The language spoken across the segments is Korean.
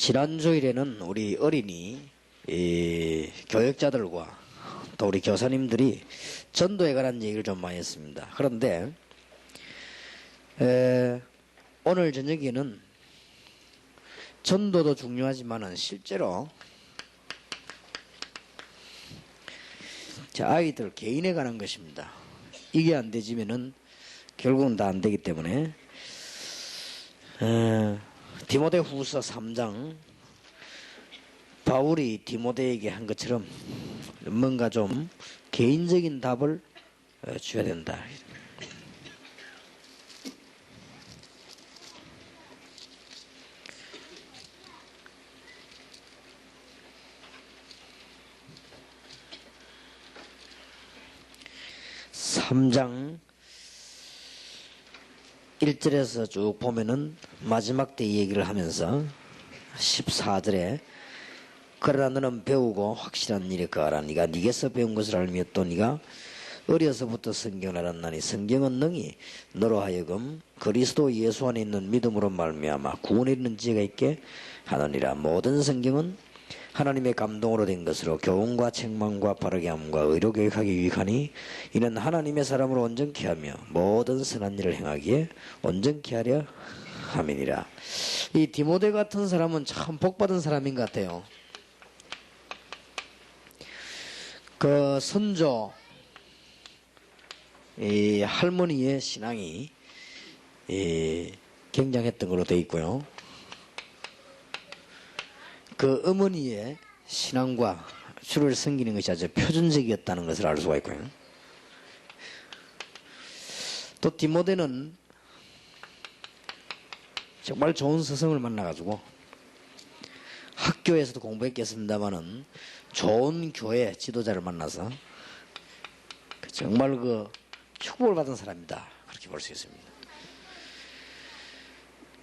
지난 주일에는 우리 어린이 교역자들과 또 우리 교사님들이 전도에 관한 얘기를 좀 많이 했습니다. 그런데 오늘 저녁에는 전도도 중요하지만은 실제로 아이들 개인에 관한 것입니다. 이게 안 되지면은 결국은 다 안 되기 때문에 디모데후서 3장 바울이 디모데에게 한 것처럼 뭔가 좀 개인적인 답을 줘야 된다. (3장) 1절에서 쭉 보면은 마지막 때 이 얘기를 하면서 14절에 그러나 너는 배우고 확실한 일에 거하라. 네가 네게서 배운 것을 알며 또 네가 어려서부터 성경을 알았나니 성경은 능히 너로 하여금 그리스도 예수 안에 있는 믿음으로 말미암아 구원에 이르는 지혜가 있게 하느니라. 모든 성경은 하나님의 감동으로 된 것으로 교훈과 책망과 바르게 함과 의로 교육하기 유익하니 이는 하나님의 사람으로 온전케 하며 모든 선한 일을 행하기에 온전케 하려 함이니라. 이 디모데 같은 사람은 참 복받은 사람인 것 같아요. 그 선조 이 할머니의 신앙이 굉장했던 걸로 되어 있고요. 그 어머니의 신앙과 주를 섬기는 것이 아주 표준적이었다는 것을 알 수가 있고요. 또 디모데는 정말 좋은 스승을 만나가지고 학교에서도 공부했겠습니다마는 좋은 교회 지도자를 만나서 정말 그 축복을 받은 사람이다, 그렇게 볼 수 있습니다.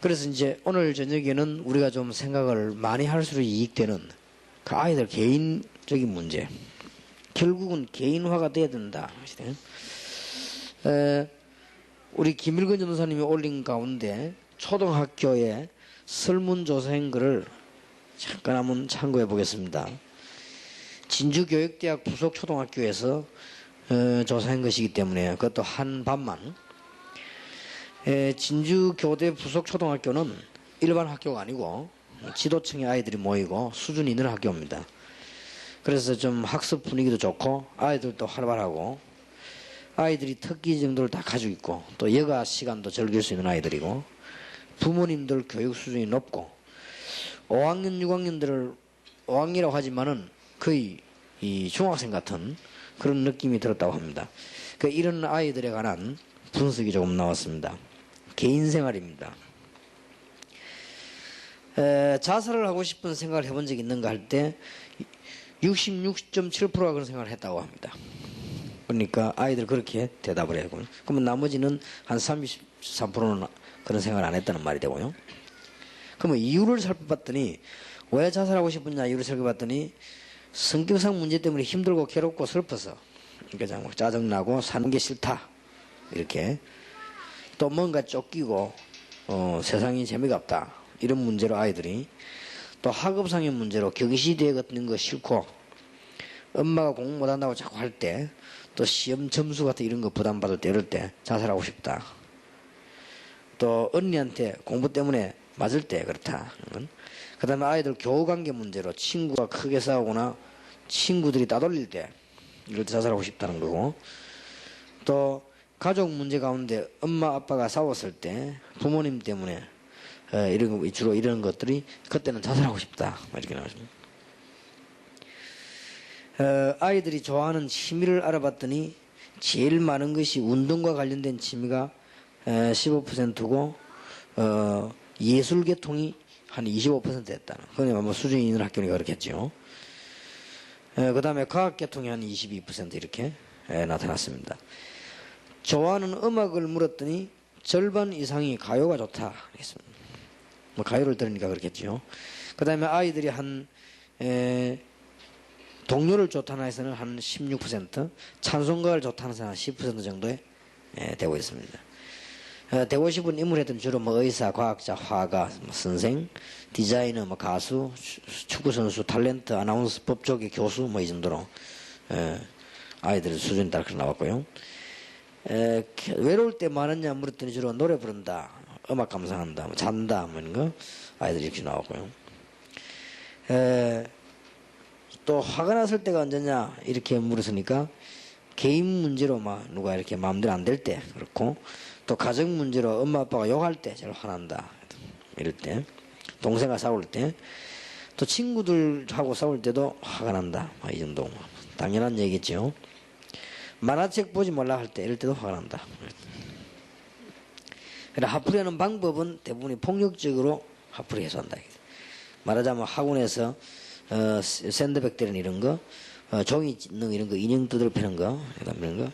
그래서 이제 오늘 저녁에는 우리가 좀 생각을 많이 할수록 이익되는 그 아이들 개인적인 문제, 결국은 개인화가 돼야 된다. 우리 김일근 전도사님이 올린 가운데 초등학교에 설문조사한 글을 잠깐 한번 참고해 보겠습니다. 진주교육대학 부속초등학교에서 조사한 것이기 때문에 그것도 한 반만. 진주교대 부속초등학교는 일반 학교가 아니고 지도층의 아이들이 모이고 수준이 있는 학교입니다. 그래서 좀 학습 분위기도 좋고 아이들도 활발하고 아이들이 특기 정도를 다 가지고 있고 또 여가 시간도 즐길 수 있는 아이들이고 부모님들 교육 수준이 높고 5학년 6학년들을 5학년이라고 하지만은 거의 이 중학생 같은 그런 느낌이 들었다고 합니다. 이런 아이들에 관한 분석이 조금 나왔습니다. 개인 생활입니다. 자살을 하고 싶은 생각을 해본 적이 있는가 할 때 66.7%가 그런 생각을 했다고 합니다. 그러니까 아이들 그렇게 대답을 해요. 그러면 나머지는 한 33%는 그런 생각을 안 했다는 말이 되고요. 그러면 이유를 살펴봤더니 왜 자살하고 싶었냐 이유를 살펴봤더니 성격상 문제 때문에 힘들고 괴롭고 슬퍼서 그러니까 짜증나고 사는 게 싫다 이렇게 또 뭔가 쫓기고 세상이 재미가 없다 이런 문제로 아이들이 또 학업상의 문제로 경시대회 같은 거 싫고 엄마가 공부 못한다고 자꾸 할 때 또 시험 점수 같은 이런 거 부담받을 때 이럴 때 자살하고 싶다. 또 언니한테 공부 때문에 맞을 때 그렇다. 그 다음에 아이들 교우관계 문제로 친구가 크게 싸우거나 친구들이 따돌릴 때 이럴 때 자살하고 싶다는 거고 또 가족 문제 가운데 엄마 아빠가 싸웠을 때 부모님 때문에 이런 거 주로 이런 것들이 그때는 자살하고 싶다 이렇게 나왔습니다. 아이들이 좋아하는 취미를 알아봤더니 제일 많은 것이 운동과 관련된 취미가 15%고 예술 계통이 한 25%였다는. 그러니까 뭐 수준이 있는 학교니까 그렇겠죠. 그 다음에 과학 계통이 한 22% 이렇게 나타났습니다. 좋아하는 음악을 물었더니 절반 이상이 가요가 좋다 그랬습니다. 뭐 가요를 들으니까 그렇겠죠. 그 다음에 아이들이 한 동요를 좋다는 해서는 한 16%, 찬송가를 좋다는 해서는 한 10% 정도에 되고 있습니다. 되고 싶은 인물했던 주로 뭐 의사, 과학자, 화가, 뭐 선생, 디자이너, 뭐 가수, 축구 선수, 탤런트, 아나운서, 법조계 교수 뭐 이 정도로 아이들 수준이 따라 그렇게 나왔고요. 외로울 때 많았냐 물었더니 주로 노래 부른다, 음악 감상한다, 뭐 잔다, 뭐 이런 거 아이들이 이렇게 나왔고요. 또 화가 났을 때가 언제냐 이렇게 물었으니까 개인 문제로 막 누가 이렇게 마음대로 안 될 때 그렇고, 또 가정 문제로 엄마 아빠가 욕할 때 제일 화난다 이럴 때, 동생과 싸울 때, 또 친구들하고 싸울 때도 화가 난다 이 정도 당연한 얘기겠죠. 만화책 보지 말라 할 때 이럴 때도 화가 난다. 화풀이하는 방법은 대부분이 폭력적으로 화풀이 해소한다. 말하자면 학원에서 샌드백 때리는 이런 거, 종이 찢는 이런 거, 인형 두들 패는 거, 이런 거,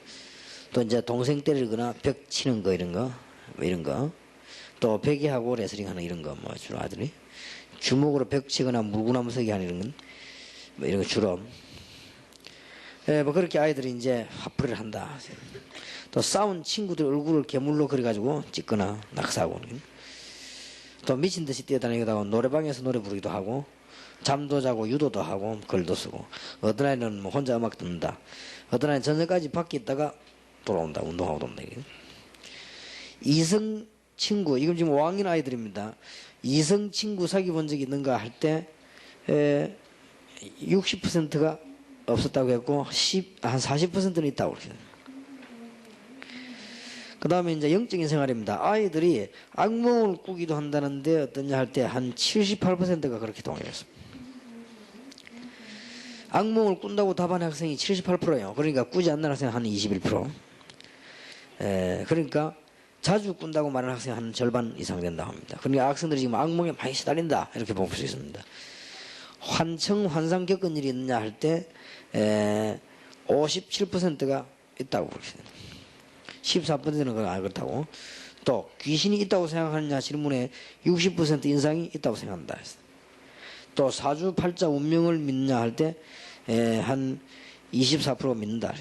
또 이제 동생 때리거나 벽 치는 거 이런 거, 뭐 이런 거, 또 베개하고 레슬링 하는 이런 거, 뭐 주로 아들이 주먹으로 벽 치거나 물구나무 서기 하는 이런 건, 뭐 이런 거 주로. 뭐 그렇게 아이들이 이제 화풀이를 한다. 또 싸운 친구들 얼굴을 괴물로 그려가지고 찍거나 낙사하고, 또 미친 듯이 뛰어다니기도 하고, 노래방에서 노래 부르기도 하고, 잠도 자고 유도도 하고 글도 쓰고, 어떤 아이는 뭐 혼자 음악 듣는다, 어떤 아이는 저녁까지 밖에 있다가 돌아온다, 운동하고 돈다. 이성 친구, 이건 지금 5학년 아이들입니다. 이성 친구 사귀어 본 적이 있는가 할 때 60%가 없었다고 했고 한 40%는 있다고 그랬어요. 그 다음에 이제 영적인 생활입니다. 아이들이 악몽을 꾸기도 한다는데 어떠냐 할 때 한 78%가 그렇게 동의했습니다. 악몽을 꾼다고 답하는 학생이 78%예요. 그러니까 꾸지 않는 학생은 한 21%. 그러니까 자주 꾼다고 말하는 학생은 한 절반 이상 된다고 합니다. 그러니까 학생들이 지금 악몽에 많이 시달린다 이렇게 볼 수 있습니다. 환상 겪은 일이 있느냐 할 때 57%가 있다고 그러시네요. 14%는 그렇다고. 또 귀신이 있다고 생각하느냐 질문에 60% 인상이 있다고 생각한다. 또 사주팔자 운명을 믿느냐 할 때 한 24%가 믿는다.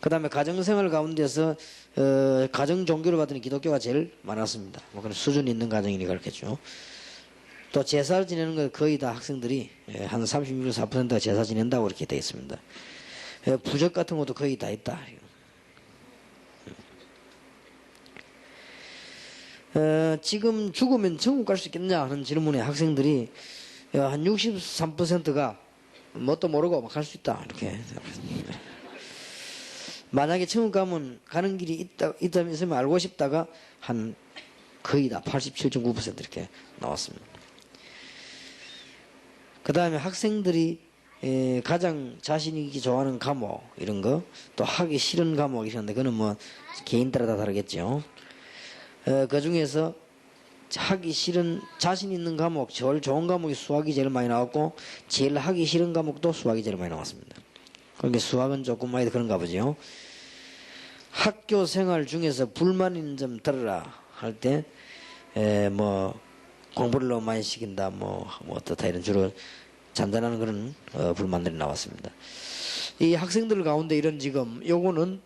그 다음에 가정생활 가운데서 가정 종교를 받는 기독교가 제일 많았습니다. 뭐 그런 수준 있는 가정이니 그렇겠죠. 또 제사를 지내는 건 거의 다 학생들이 한 36.4%가 제사 지낸다고 이렇게 되어 있습니다. 부적 같은 것도 거의 다 있다. 지금 죽으면 천국 갈 수 있겠냐 하는 질문에 학생들이 한 63%가 뭣도 모르고 막 갈 수 있다 이렇게. 만약에 천국 가면 가는 길이 있으면 알고 싶다가 한 거의 다 87.9% 이렇게 나왔습니다. 그 다음에 학생들이 가장 자신이 좋아하는 과목 이런 거, 또 하기 싫은 과목 이런데 그거는 뭐 개인 따라 다 다르겠죠. 그 중에서 하기 싫은 자신 있는 과목, 제일 좋은 과목이 수학이 제일 많이 나왔고 제일 하기 싫은 과목도 수학이 제일 많이 나왔습니다. 그러니까 수학은 조금 많이 그런가 보죠. 학교 생활 중에서 불만 있는 점 들어라 할 때 뭐 공부를 너무 많이 시킨다, 뭐 어떻다 이런 주로 잔잔한 그런 불만들이 나왔습니다. 이 학생들 가운데 이런 지금 요거는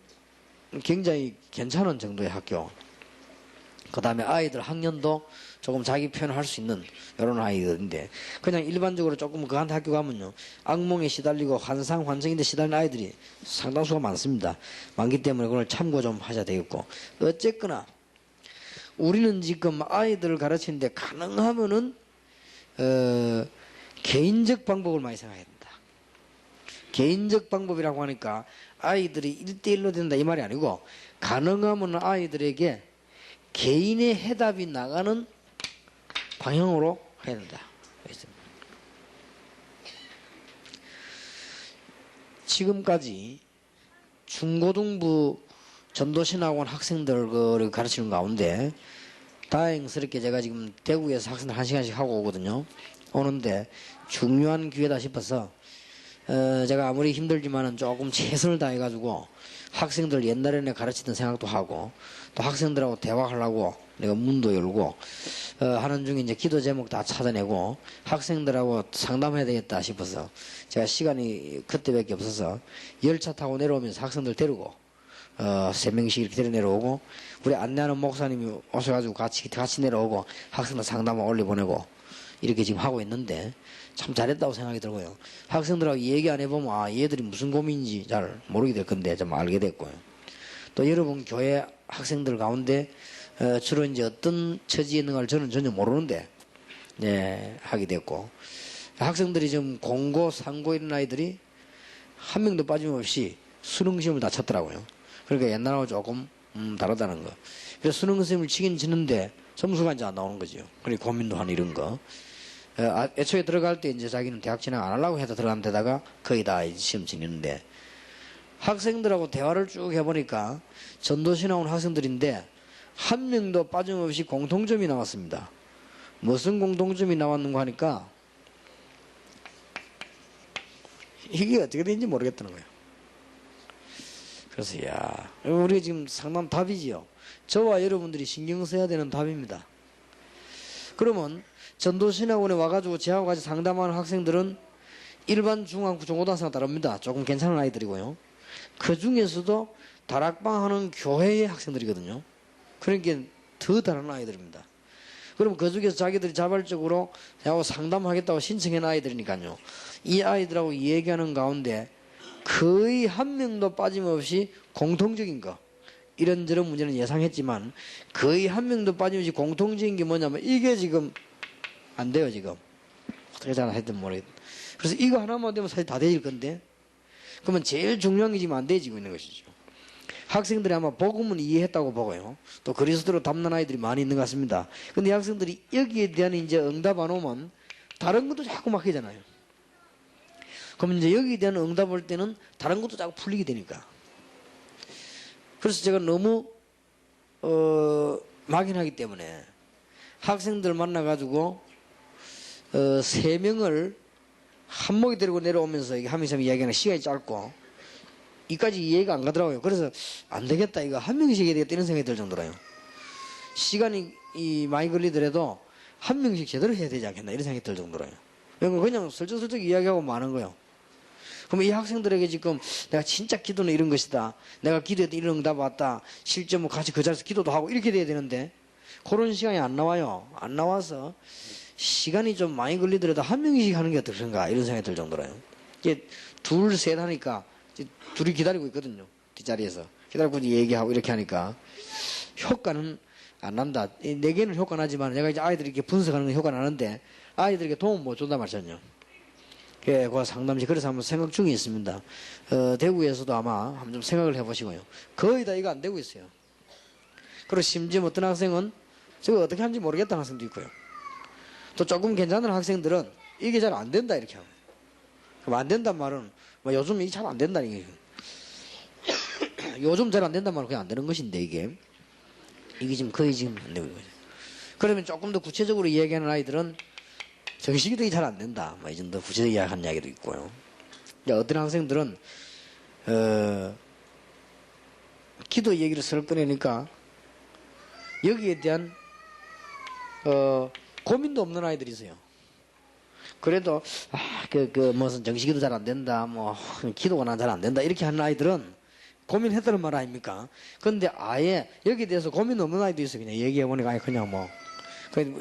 굉장히 괜찮은 정도의 학교. 그 다음에 아이들 학년도 조금 자기 표현을 할 수 있는 이런 아이들인데, 그냥 일반적으로 조금 그한테 학교 가면요 악몽에 시달리고 환상인데 시달리는 아이들이 상당수가 많습니다. 많기 때문에 그걸 참고 좀 하셔야 되겠고, 어쨌거나 우리는 지금 아이들을 가르치는데 가능하면은 개인적 방법을 많이 생각해야 된다. 개인적 방법이라고 하니까 아이들이 1대1로 된다 이 말이 아니고, 가능하면 아이들에게 개인의 해답이 나가는 방향으로 해야 된다. 지금까지 중고등부 전도신학원 학생들을 가르치는 가운데 다행스럽게 제가 지금 대구에서 학생들 1시간씩 하고 오거든요. 오는데 중요한 기회다 싶어서 제가 아무리 힘들지만은 조금 최선을 다해가지고 학생들 옛날에는 가르치던 생각도 하고, 또 학생들하고 대화하려고 내가 문도 열고 하는 중에 이제 기도 제목 다 찾아내고 학생들하고 상담해야 되겠다 싶어서 제가 시간이 그때밖에 없어서 열차 타고 내려오면서 학생들 데리고 세 명씩 이렇게 데려 내려오고, 우리 안내하는 목사님이 오셔가지고 같이 내려오고, 학생들 상담을 올려보내고, 이렇게 지금 하고 있는데, 참 잘했다고 생각이 들고요. 학생들하고 얘기 안 해보면, 아, 얘들이 무슨 고민인지 잘 모르게 될 건데, 좀 알게 됐고요. 또 여러분 교회 학생들 가운데, 주로 이제 어떤 처지에 있는가를 저는 전혀 모르는데, 네, 하게 됐고, 학생들이 지금 공고, 상고 이런 아이들이 한 명도 빠짐없이 수능 시험을 다 쳤더라고요. 그러니까 옛날하고 조금 다르다는 거. 그래서 수능 시험을 치긴 치는데 점수가 이제 안 나오는 거죠. 그리고 고민도 하는 이런 거. 애초에 들어갈 때 이제 자기는 대학 진학 안 하려고 해서 들어간 데다가 거의 다 시험 치는데, 학생들하고 대화를 쭉 해보니까 전도시 나온 학생들인데 한 명도 빠짐없이 공통점이 나왔습니다. 무슨 공통점이 나왔는가 하니까 이게 어떻게 되는지 모르겠다는 거예요. 그래서 야, 우리가 지금 상담 답이지요. 저와 여러분들이 신경 써야 되는 답입니다. 그러면 전도신학원에 와가지고 저하고 같이 상담하는 학생들은 일반 중학교 중고등학생과 다릅니다. 조금 괜찮은 아이들이고요. 그 중에서도 다락방 하는 교회의 학생들이거든요. 그러니까 더 다른 아이들입니다. 그럼 그 중에서 자기들이 자발적으로 저하고 상담하겠다고 신청한 아이들이니까요. 이 아이들하고 얘기하는 가운데 거의 한 명도 빠짐없이 공통적인 거, 이런저런 문제는 예상했지만 거의 한 명도 빠짐없이 공통적인 게 뭐냐면 이게 지금 안 돼요. 지금 어떻게 잘 했든 모르겠다. 그래서 이거 하나만 되면 사실 다 되질 건데, 그러면 제일 중요한 게 지금 안 되지고 있는 것이죠. 학생들이 아마 복음은 이해했다고 보고요. 또 그리스도로 담는 아이들이 많이 있는 것 같습니다. 근데 학생들이 여기에 대한 이제 응답 안 오면 다른 것도 자꾸 막히잖아요. 그럼 이제 여기에 대한 응답 올 때는 다른 것도 자꾸 풀리게 되니까. 그래서 제가 너무 막연하기 때문에 학생들 만나가지고 3명을 한목에 데리고 내려오면서 이게 하면서 이야기하는 시간이 짧고 이까지 이해가 안 가더라고요. 그래서 안 되겠다, 이거 한 명씩 해야 되겠다 이런 생각이 들 정도로요. 시간이 많이 걸리더라도 한 명씩 제대로 해야 되지 않겠나 이런 생각이 들 정도로요. 그냥 슬쩍슬쩍 이야기하고 마는 거예요. 그럼 이 학생들에게 지금 내가 진짜 기도는 이런 것이다, 내가 기도했더니 이런 응답 왔다, 실제 뭐 같이 그 자리에서 기도도 하고 이렇게 돼야 되는데 그런 시간이 안 나와요. 안 나와서 시간이 좀 많이 걸리더라도 한 명씩 하는 게 어떨까 이런 생각이 들 정도로요. 이게 둘, 셋 하니까 둘이 기다리고 있거든요. 뒷자리에서 기다리고 얘기하고 이렇게 하니까 효과는 안 난다. 4개는 효과 나지만 내가 이제 아이들이 이렇게 분석하는 건 효과 나는데 아이들에게 도움 못 준다 말이잖아요. 그 상담실 그래서 한번 생각 중에 있습니다. 대구에서도 아마 한번 좀 생각을 해보시고요. 거의 다 이거 안 되고 있어요. 그리고 심지어 어떤 학생은 저거 어떻게 하는지 모르겠다는 학생도 있고요. 또 조금 괜찮은 학생들은 이게 잘 안 된다 이렇게 하고. 그럼 안 된단 말은 뭐 요즘 이게 잘 안 된다는 얘기예요. 요즘 잘 안 된단 말은 그냥 안 되는 것인데 이게 지금 거의 지금 안 되고 있는 거죠. 그러면 조금 더 구체적으로 이야기하는 아이들은 정식이도 잘 안 된다. 뭐 이 정도 구체적으로 이야기하는 이야기도 있고요. 어떤 학생들은 기도 얘기를 서로 꺼내니까 여기에 대한 고민도 없는 아이들이 있어요. 그래도 무슨 정식기도 잘 안 된다, 뭐 기도가 난 잘 안 된다 이렇게 하는 아이들은 고민했다는 말 아닙니까? 근데 아예 여기에 대해서 고민 없는 아이도 있어. 그냥 얘기해 보니까 아예 그냥 뭐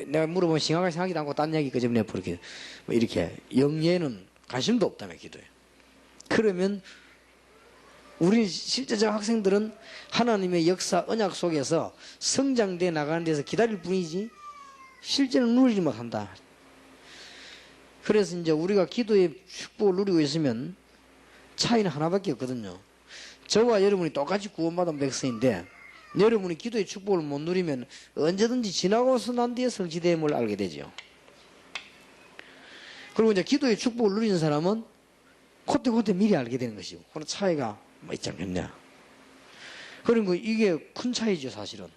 내가 물어보면 심하게 생각하지도 않고 딴 얘기 끄집내 버리게 뭐 이렇게 영예에는 관심도 없다며 기도에. 그러면 우리 실제적 학생들은 하나님의 역사 언약 속에서 성장돼 나가는 데서 기다릴 뿐이지 실제는 누리지 못한다. 그래서 이제 우리가 기도의 축복을 누리고 있으면 차이는 하나밖에 없거든요. 저와 여러분이 똑같이 구원받은 백성인데 여러분이 기도의 축복을 못 누리면 언제든지 지나고서 난 뒤에 성취됨을 알게 되죠. 그리고 이제 기도의 축복을 누리는 사람은 그때 미리 알게 되는 것이고, 그런 차이가 뭐 있지 않겠냐. 그리고 이게 큰 차이죠, 사실은.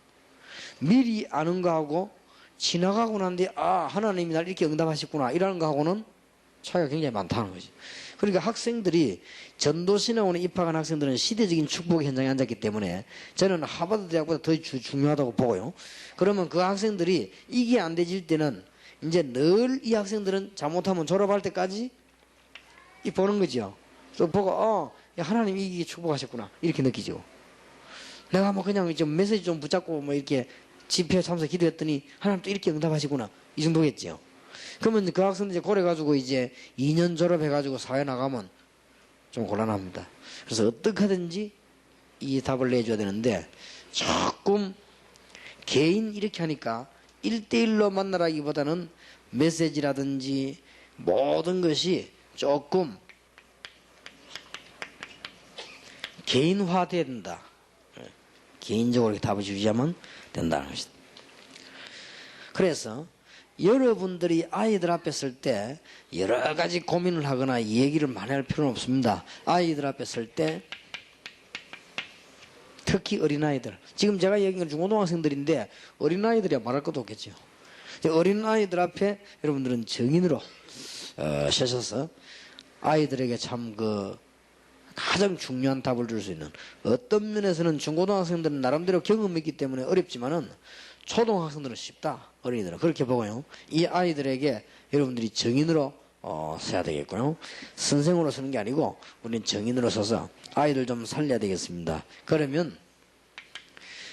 미리 아는 거하고 지나가고 난 뒤에 하나님이 날 이렇게 응답하셨구나 이라는 거하고는 차이가 굉장히 많다는 거지. 그러니까 학생들이 전도신학원에 입학한 학생들은 시대적인 축복의 현장에 앉았기 때문에 저는 하버드 대학보다 더 중요하다고 보고요. 그러면 그 학생들이 이게 안 되질 때는 이제 늘 이 학생들은 잘못하면 졸업할 때까지 이 보는 거죠. 또 보고 하나님이 이게 축복하셨구나 이렇게 느끼죠. 내가 뭐 그냥 좀 메시지 좀 붙잡고 뭐 이렇게 집회 참석 기도했더니 하나님 또 이렇게 응답하시구나. 이 정도겠지요. 그러면 그 학생들 이제 고래가지고 이제 2년 졸업해가지고 사회 나가면 좀 곤란합니다. 그래서 어떻게 하든지 이 답을 내줘야 되는데 조금 개인 이렇게 하니까 1대1로 만나라기보다는 메시지라든지 모든 것이 조금 개인화돼야 된다. 개인적으로 이렇게 답을 주자면 된다는 것이다. 그래서 여러분들이 아이들 앞에 설 때 여러 가지 고민을 하거나 얘기를 많이 할 필요는 없습니다. 아이들 앞에 설 때 특히 어린아이들, 지금 제가 얘기한 건 중고등학생들인데 어린아이들이야 말할 것도 없겠죠. 어린아이들 앞에 여러분들은 정인으로 서셔서 아이들에게 참 가장 중요한 답을 줄 수 있는, 어떤 면에서는 중고등학생들은 나름대로 경험이 있기 때문에 어렵지만은 초등학생들은 쉽다. 어린이들은 그렇게 보고요. 이 아이들에게 여러분들이 정인으로 서야 되겠고요. 선생으로 서는 게 아니고 우리는 정인으로 서서 아이들 좀 살려야 되겠습니다. 그러면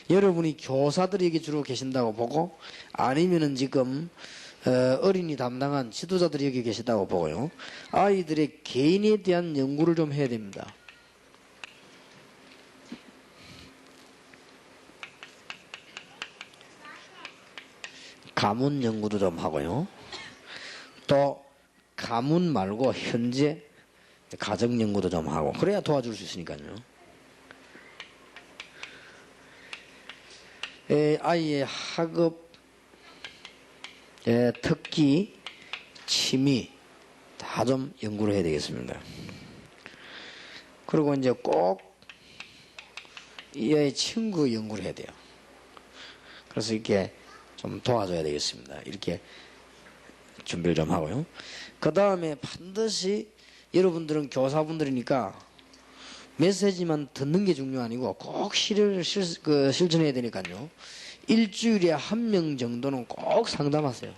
여러분이 교사들이 여기 주로 계신다고 보고, 아니면은 지금 어린이 담당한 지도자들이 여기 계시다고 보고요. 아이들의 개인에 대한 연구를 좀 해야 됩니다. 가문 연구도 좀 하고요. 또 가문 말고 현재 가정 연구도 좀 하고, 그래야 도와줄 수 있으니까요. 아이의 학업, 특기, 취미 다 좀 연구를 해야 되겠습니다. 그리고 이제 꼭 이 아이 친구 연구를 해야 돼요. 그래서 이렇게 좀 도와줘야 되겠습니다. 이렇게 준비를 좀 하고요. 그 다음에 반드시 여러분들은 교사분들이니까 메시지만 듣는 게 중요 아니고 꼭 실천해야 되니까요. 일주일에 1명 정도는 꼭 상담하세요.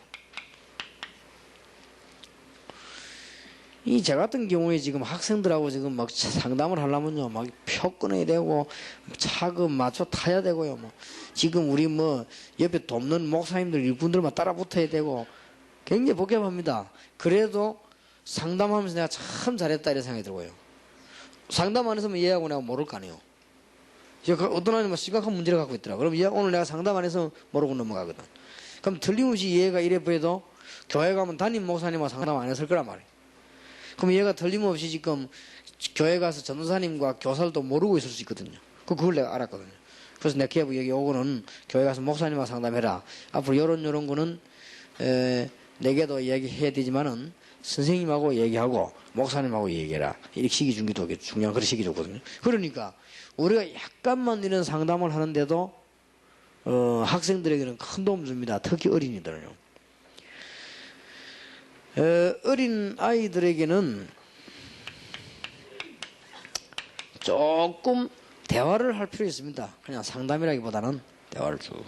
저 같은 경우에 지금 학생들하고 지금 막 상담을 하려면요, 막 표 끊어야 되고, 차급 맞춰 타야 되고요, 뭐. 지금 우리 옆에 돕는 목사님들, 일꾼들만 따라 붙어야 되고, 굉장히 복잡합니다. 그래도 상담하면서 내가 참 잘했다, 이런 생각이 들고요. 상담 안 했으면 얘하고 내가 모를 거 아니에요. 어떤 아이는 심각한 문제를 갖고 있더라. 그럼 얘 오늘 내가 상담 안 해서 모르고 넘어가거든. 그럼 틀림없이 얘가 이래 보여도 교회 가면 담임 목사님하고 상담 안 했을 거란 말이에요. 그럼 얘가 틀림없이 지금 교회 가서 전도사님과 교사들도 모르고 있을 수 있거든요. 그걸 내가 알았거든요. 그래서 내가 걔하고 여기 오고는 교회 가서 목사님하고 상담해라. 앞으로 요런 거는 내게도 얘기해야 되지만은 선생님하고 얘기하고 목사님하고 얘기해라. 이렇게 시기 중기도 중요한 그런 시기 줬거든요. 그러니까 우리가 약간만 이런 상담을 하는데도 학생들에게는 큰 도움 줍니다. 특히 어린이들은요. 어린 아이들에게는 조금 대화를 할 필요 있습니다. 그냥 상담이라기보다는 대화를 주고.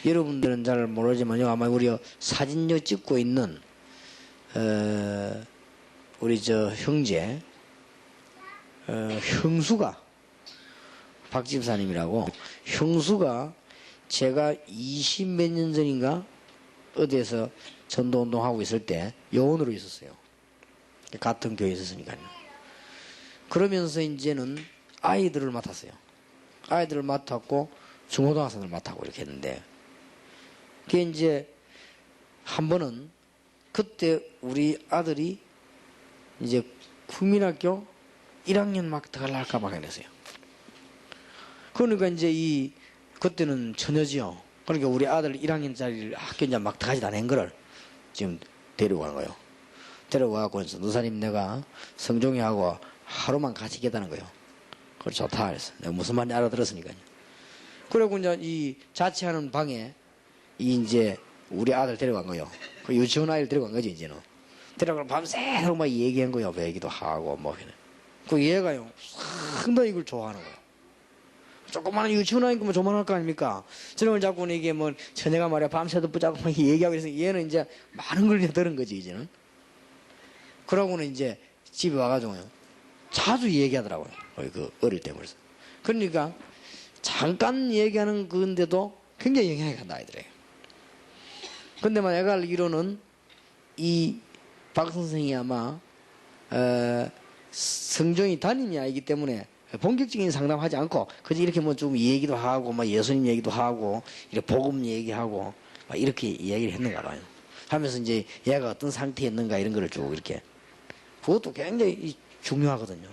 여러분들은 잘 모르지만요, 아마 우리 사진요 찍고 있는 우리 형제 형수가 박 집사님이라고, 형수가 제가 20몇 년 전인가 어디에서 전도운동 하고 있을 때 요원으로 있었어요. 같은 교회에 있었으니까요. 그러면서 이제는 아이들을 맡았어요. 아이들을 맡았고 중고등학생을 맡았고 이렇게 했는데, 그게 이제 한 번은 그때 우리 아들이 이제 국민학교 1학년 막 들어갈까 봐 그랬어요. 그러니까 이제 그때는 처녀지요. 그러니까 우리 아들 1학년짜리 학교 이제 막 들어가지도 않은 거를 지금 데려간 거예요. 데려가고 전도사님 내가 성종이하고 하루만 같이 있겠다는 거예요. 그걸 좋다 그랬어. 내가 무슨 말인지 알아들었으니까요. 그리고 이제 이 자취하는 방에 이제 우리 아들 데려간 거예요. 그 유치원 아이를 데려간 거지 이제는. 데려가서 밤새도록 막 얘기한 거예요. 얘기도 하고 뭐. 그 얘가요 상당히 이걸 좋아하는 거예요. 조그마한 유치원 아이니까 조만할 거 아닙니까? 저놈을 자꾸 이게 처녀가 말이야 밤새도 붙잡고 막 얘기하고 있으니까 얘는 이제 많은 걸 들은 거지 이제는. 그러고는 이제 집에 와가지고요. 자주 얘기하더라고요. 그 어릴 때 벌써. 그러니까 잠깐 얘기하는 건데도 굉장히 영향이 간다 아이들에게. 근데 내가 알기로는 이 박 선생이 아마 성종이 담임이 아니기 때문에 본격적인 상담하지 않고 그저 이렇게 뭐 좀 얘기도 하고 막 예수님 얘기도 하고 이렇게 복음 얘기하고 막 이렇게 이야기를 했는가 봐요. 하면서 이제 얘가 어떤 상태였는가 이런 거를 쭉 이렇게. 그것도 굉장히 중요하거든요.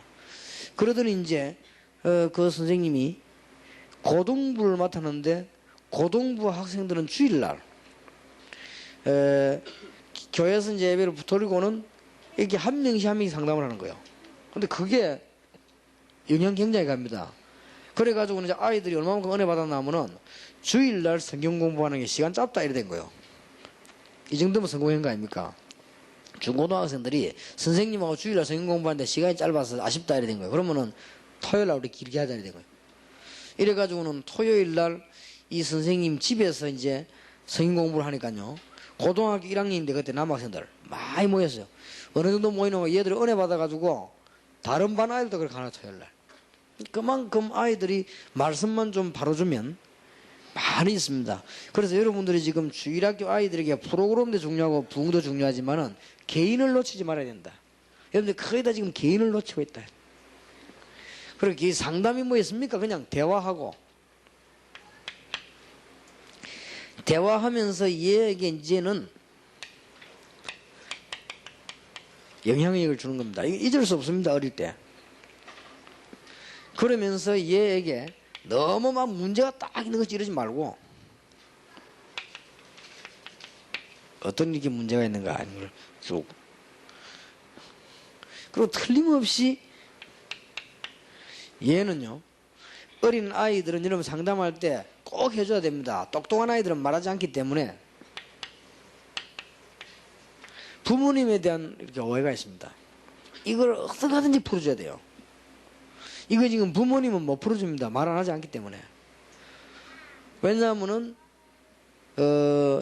그러더니 이제 그 선생님이 고등부를 맡았는데 고등부 학생들은 주일날 교회에서 이제 예배를 드리고는 이렇게 한 명씩 한 명씩 상담을 하는 거예요. 근데 그게 영향 굉장히 갑니다. 그래가지고 이제 아이들이 얼마만큼 은혜 받았나 하면은 주일날 성경 공부하는 게 시간 짧다 이래 된 거예요. 이 정도면 성공한 거 아닙니까? 중고등학생들이 선생님하고 주일날 성경 공부하는데 시간이 짧아서 아쉽다 이래 된 거예요. 그러면은 토요일날 우리 길게 하자 이래 된 거예요. 이래가지고는 토요일날 이 선생님 집에서 이제 성경 공부를 하니까요. 고등학교 1학년인데 그때 남학생들 많이 모였어요. 어느 정도 모이는 얘들이 은혜 받아가지고 다른 반 아이들도 그렇게 하나 토요일날. 그만큼 아이들이 말씀만 좀 바로주면 많이 있습니다. 그래서 여러분들이 지금 주일학교 아이들에게 프로그램도 중요하고 부흥도 중요하지만은 개인을 놓치지 말아야 된다. 여러분들 거의 다 지금 개인을 놓치고 있다. 그렇게 상담이 뭐 있습니까? 그냥 대화하고 대화하면서 얘에게 이제는 영향력을 주는 겁니다. 잊을 수 없습니다. 어릴 때. 그러면서 얘에게 너무 막 문제가 딱 있는 것이 이러지 말고 어떤 이렇게 문제가 있는가 하는 걸 쭉. 그리고 틀림없이 얘는요. 어린 아이들은 여러분 상담할 때 꼭 해줘야 됩니다. 똑똑한 아이들은 말하지 않기 때문에 부모님에 대한 이렇게 오해가 있습니다. 이걸 어떻게 하든지 풀어줘야 돼요. 이거 지금 부모님은 못 풀어줍니다. 말 안 하지 않기 때문에. 왜냐하면은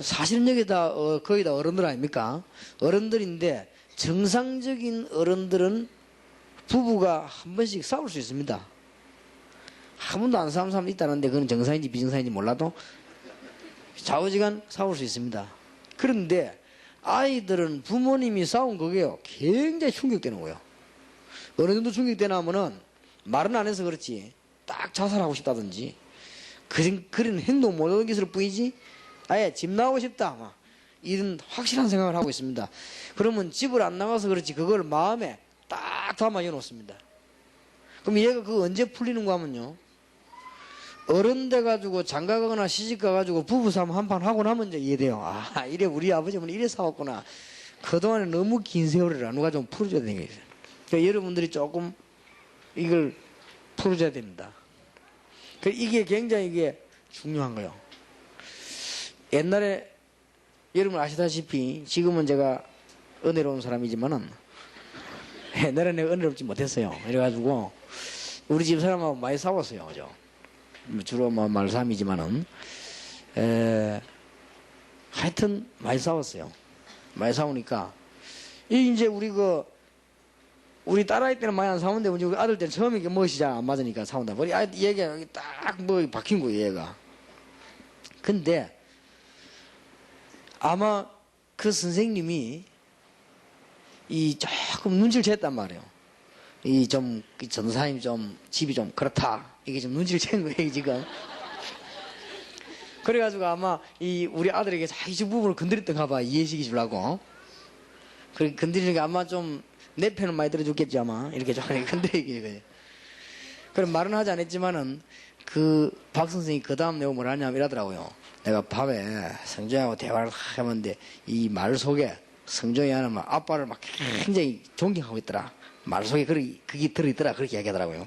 사실은 여기 다 거의 다 어른들 아닙니까? 어른들인데 정상적인 어른들은 부부가 한 번씩 싸울 수 있습니다. 한 번도 안 싸운 사람이 있다는데 그건 정상인지 비정상인지 몰라도 좌우지간 싸울 수 있습니다. 그런데 아이들은 부모님이 싸운 그게요 굉장히 충격되는 거예요. 어느 정도 충격되나 하면은 말은 안 해서 그렇지 딱 자살하고 싶다든지 그런 행동 못 하는 것을 뿐이지 아예 집 나오고 싶다 막 이런 확실한 생각을 하고 있습니다. 그러면 집을 안 나가서 그렇지 그걸 마음에 딱 담아 놓습니다. 그럼 얘가 그거 언제 풀리는 거 하면요 어른 돼가지고 장가가거나 시집가가지고 부부싸움 한판 하고 나면 이제 이해돼요. 아 이래 우리 아버지는 이래 싸웠구나. 그동안에 너무 긴 세월이라 누가 좀 풀어줘야 되는 게 있어요. 그러니까 여러분들이 조금 이걸 풀어줘야 됩니다. 이게 굉장히 이게 중요한 거예요. 옛날에 여러분 아시다시피 지금은 제가 은혜로운 사람이지만은 옛날에는 내가 은혜롭지 못했어요. 이래가지고 우리 집 사람하고 많이 싸웠어요. 그죠? 주로 뭐 말삼이지만은 하여튼 많이 싸웠어요. 많이 싸우니까 이제 우리 딸아이 때는 많이 안 싸우는데 우리 아들 때는 처음에 이게 멋이 잘 안 맞으니까 싸운다. 우리 아이 얘기가 딱 뭐 박힌 거예요, 얘가. 근데 아마 그 선생님이 이 조금 눈치를 챘단 말이에요. 이 좀 전사님 좀 집이 좀 그렇다. 이게 좀 눈치를 챈 거예요, 지금. 그래가지고 아마 우리 아들에게 자기 집 부분을 건드렸던가 봐, 이해시키 주려고. 그렇게 건드리니까 아마 좀 내 편은 많이 들어줬겠지, 아마. 이렇게 좀 건드리게. 거예요. 그럼 말은 하지 않았지만은 그 박 선생이 그 다음 내용 뭘 하냐면 이러더라고요. 내가 밤에 성종이하고 대화를 하는데 이 말 속에 성종이 하는 말 아빠를 막 굉장히 존경하고 있더라. 말 속에 그게 들어있더라. 그렇게 얘기하더라고요.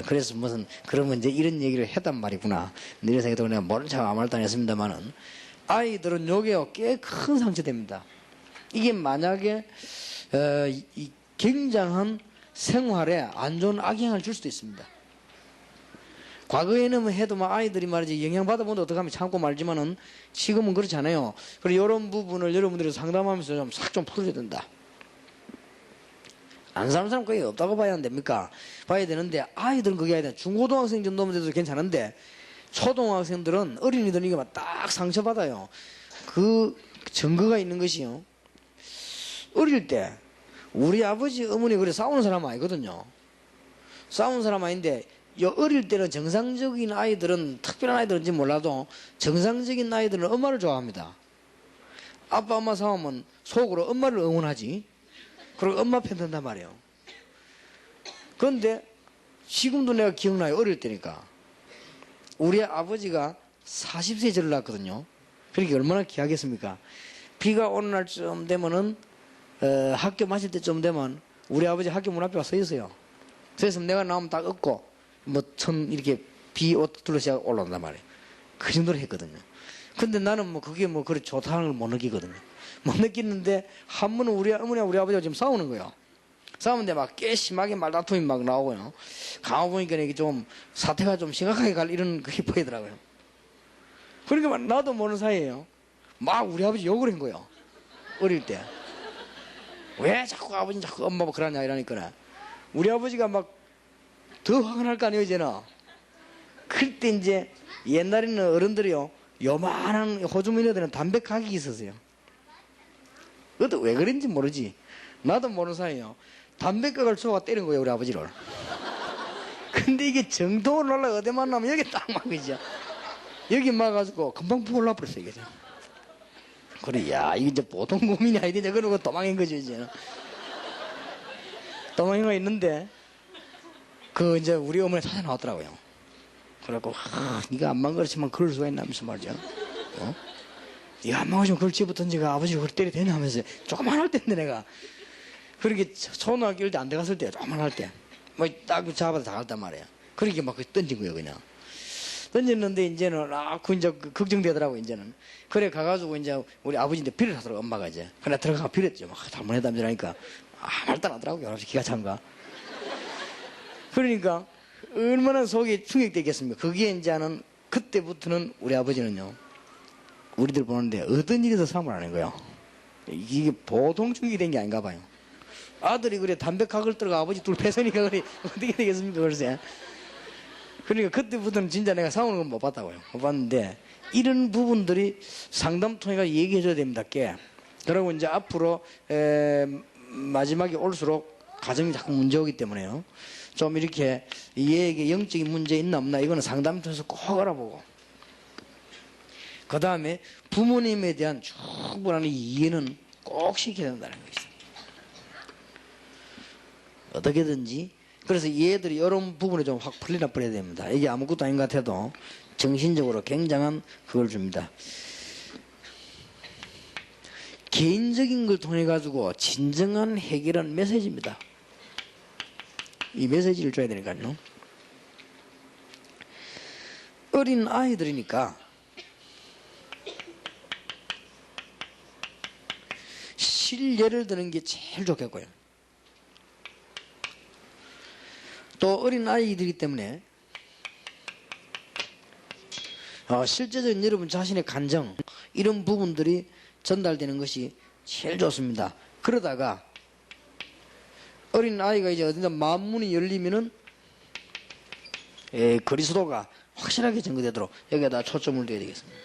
그래서 무슨 그러면 이제 이런 얘기를 했단 말이구나. 이런 생각도 내가 모른 척 아무 말도 안 했습니다만은 아이들은 요게요 꽤 큰 상처됩니다. 이게 만약에 이 굉장한 생활에 안 좋은 악영향을 줄 수도 있습니다. 과거에는 해도 막 아이들이 말이지 영향받아본다 어떡하면 참고 말지만은 지금은 그렇지 않아요. 그리고 이런 부분을 여러분들이 상담하면서 좀 싹 좀 풀어줘야 된다. 안 사는 사람 거의 없다고 봐야 안 됩니까? 봐야 되는데 아이들은 그게 아니라 중고등학생 정도면 돼도 괜찮은데 초등학생들은 어린이들 이게 막 딱 상처받아요. 그 증거가 있는 것이요. 어릴 때 우리 아버지 어머니 그래 싸우는 사람 아니거든요. 싸우는 사람 아닌데 어릴 때는 정상적인 아이들은 특별한 아이들은지 몰라도 정상적인 아이들은 엄마를 좋아합니다. 아빠 엄마 싸우면 속으로 엄마를 응원하지. 그리고 엄마 편 든단 말이에요. 그런데 지금도 내가 기억나요. 어릴 때니까. 우리 아버지가 40세 절을 났거든요. 그러니까 얼마나 귀하겠습니까? 비가 오는 날쯤 되면은 학교 마칠 때쯤 되면 우리 아버지 학교 문 앞에 와 서 있어요. 그래서 내가 나오면 딱 업고 뭐 이렇게 비 옷 둘러싸고 올라온단 말이에요. 그 정도로 했거든요. 근데 나는 뭐 그게 뭐 그렇게 좋다는 걸 못 느끼거든요. 못 느끼는데 한 번은 우리 어머니와 우리 아버지가 지금 싸우는 거예요. 싸우는데 막 꽤 심하게 말다툼이 막 나오고요. 가만 보니까 이게 좀 사태가 좀 심각하게 갈 이런 그게 보이더라고요. 그러니까 막 나도 모르는 사이에요. 막 우리 아버지 욕을 한 거예요. 어릴 때. 왜 자꾸 아버지 자꾸 엄마 뭐 그러냐 이러니까 우리 아버지가 막 더 화가 날 거 아니에요 이제는. 그때 이제 옛날에는 어른들이요 요만한 호주머니들은 담배 가격이 있었어요. 그것도 왜 그런지 모르지. 나도 모르는 사이에요. 담배가을 쳐가 때린 거예요 우리 아버지를. 근데 이게 정통으로 날라 어디 만나면 여기 딱 막이죠. 여기 막아가지고 금방 푹 올라버렸어요 이게. 그래 야 이게 이제 보통 고민이 아니지. 그러고 도망인 거죠 이제는. 도망이가 있는데 그 이제 우리 어머니 찾아 나왔더라고요. 그래갖고 네가 안만 그렇지만 그럴 수가 있나면서 말이죠. 네가 안만 그렇지만 그걸 집었던지가 아버지가 그걸 때려 대냐면서 조그만 할 때인데 내가 그렇게 초등학교 1대 안 돼갔을 때 조그만 할 때 뭐 딱 잡아서 다 갔단 말이에요. 그렇게 막 던진 거예요 그냥. 던졌는데 이제는 그 이제 걱정되더라고 이제는. 그래 가가지고 이제 우리 아버지한테 빌을 하더라고 엄마가 이제. 그래 들어가서 빌었죠. 막 달문해담지라니까 말도 안 하더라고요. 기가 찬가. 그러니까 얼마나 속이 충격되겠습니까. 거기에 이제는 그때부터는 우리 아버지는요 우리들 보는데 어떤 일에서 싸움을 하는 거예요. 이게 보통 충격이 된 게 아닌가 봐요. 아들이 그래 담배 각을 들어가 아버지 둘 패서니까 그래 어떻게 되겠습니까 글쎄. 그러니까 그때부터는 진짜 내가 싸우는 건 못 봤다고요. 못 봤는데 이런 부분들이 상담 통해가 얘기해 줘야 됩니다. 그리고 이제 앞으로 마지막에 올수록 가정이 자꾸 문제 오기 때문에요. 좀 이렇게 얘에게 영적인 문제 있나 없나 이거는 상담 통해서 꼭 알아보고 그 다음에 부모님에 대한 충분한 이해는 꼭 시켜야 된다는 것이죠. 어떻게든지 그래서 얘들이 이런 부분에 좀 확 풀리나 버려야 됩니다. 이게 아무것도 아닌 것 같아도 정신적으로 굉장한 그걸 줍니다. 개인적인 걸 통해 가지고 진정한 해결은 메시지입니다. 이 메시지를 줘야 되니까요. 어린 아이들이니까 실예를 드는 게 제일 좋겠고요. 또 어린 아이들이기 때문에 실제적인 여러분 자신의 감정 이런 부분들이 전달되는 것이 제일 좋습니다. 그러다가 어린 아이가 이제 어딘가 마음문이 열리면은 그리스도가 확실하게 전거되도록 여기에다 초점을 둬야 되겠습니다.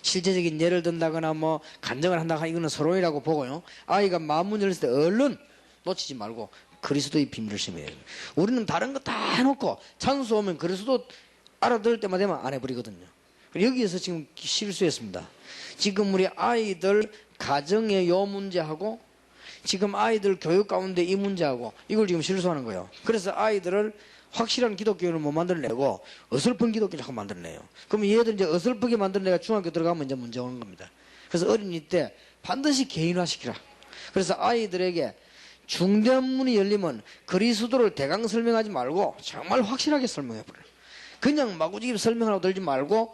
실제적인 예를 든다거나 뭐 간증을 한다거나 이거는 서론이라고 보고요. 아이가 마음문 열렸을 때 얼른 놓치지 말고 그리스도의 비밀을 심어야 돼요. 우리는 다른 거 다 해놓고 찬수 오면 그리스도 알아들을 때만 되면 안 해버리거든요. 여기에서 지금 실수했습니다. 지금 우리 아이들 가정의 요 문제하고 지금 아이들 교육 가운데 이 문제하고 이걸 지금 실수하는 거예요. 그래서 아이들을 확실한 기독교를 못 만들어내고 어설픈 기독교 자꾸 만들어내요. 그러면 얘들 이제 어설프게 만들어내가 중학교 들어가면 이제 문제 오는 겁니다. 그래서 어린이 때 반드시 개인화시키라. 그래서 아이들에게 중대한 문이 열리면 그리스도를 대강 설명하지 말고 정말 확실하게 설명해버려요. 그냥 마구지기 설명하고 들지 말고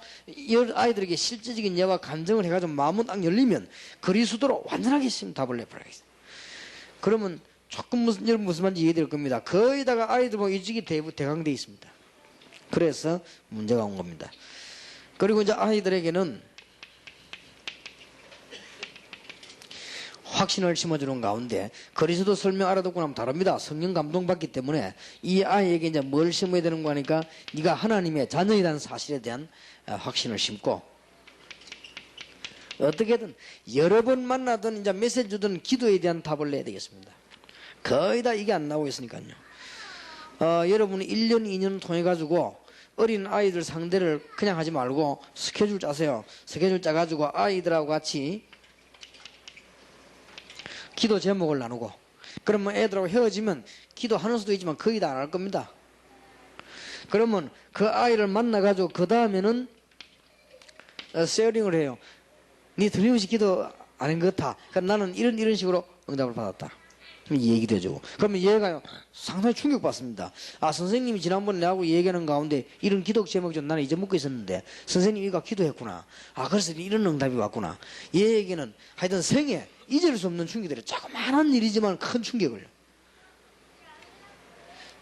아이들에게 실제적인 예와 감정을 해가지고 마음은 딱 열리면 그리스도로 완전하게 답을 내버려야겠어요. 그러면 조금 여러분 무슨 말인지 이해될 겁니다. 거의다가 아이들 보면 일찍이 대강돼 있습니다. 그래서 문제가 온 겁니다. 그리고 이제 아이들에게는 확신을 심어주는 가운데 그리스도 설명 알아듣고 나면 다릅니다. 성령 감동받기 때문에 이 아이에게 이제 뭘 심어야 되는 거 하니까 네가 하나님의 자녀이라는 사실에 대한 확신을 심고 어떻게든 여러 번 만나든 이제 메시지 주든 기도에 대한 답을 내야 되겠습니다. 거의 다 이게 안 나오고 있으니까요. 여러분이 1년, 2년 통해 가지고 어린 아이들 상대를 그냥 하지 말고 스케줄 짜세요. 스케줄 짜가지고 아이들하고 같이 기도 제목을 나누고, 그러면 애들하고 헤어지면 기도하는 수도 있지만 거의 다 안 할 겁니다. 그러면 그 아이를 만나가지고 그 다음에는 쉐어링을 해요. 네 틀림없이 기도 안 한 것 같아. 그러니까 나는 이런 식으로 응답을 받았다. 그럼 얘기도 해주고. 그러면 얘가 상당히 충격받습니다. 아, 선생님이 지난번에 나하고 얘기하는 가운데 이런 기도 제목 좀 나는 잊어먹고 있었는데 선생님이 이거 기도했구나. 아, 그래서 이런 응답이 왔구나. 얘에게는 하여튼 생애 잊을 수 없는 충격들이 조그마한 일이지만 큰 충격을